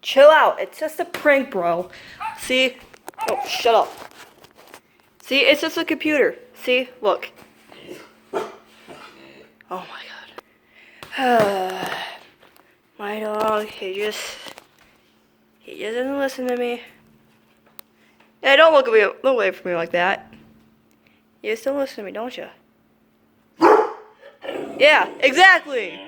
Chill out. It's just a prank, bro. See? Oh, shut up. See, it's just a computer. See? Look. Oh my god. My dog, he just doesn't listen to me. Yeah, don't look away from me like that. You still listen to me, don't you? Yeah, exactly.